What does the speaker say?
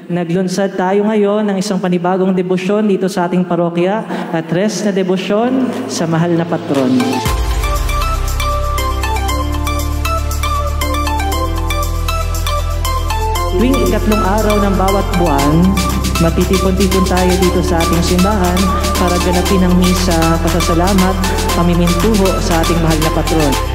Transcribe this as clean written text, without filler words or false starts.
Naglunsad tayo ngayon ng isang panibagong debosyon dito sa ating parokya at rest na debosyon sa mahal na patron. Tuwing ikatlong araw ng bawat buwan, matitipon-tipon tayo dito sa ating simbahan para ganapin ang misa, pasasalamat, pamimintuho sa ating mahal na patron.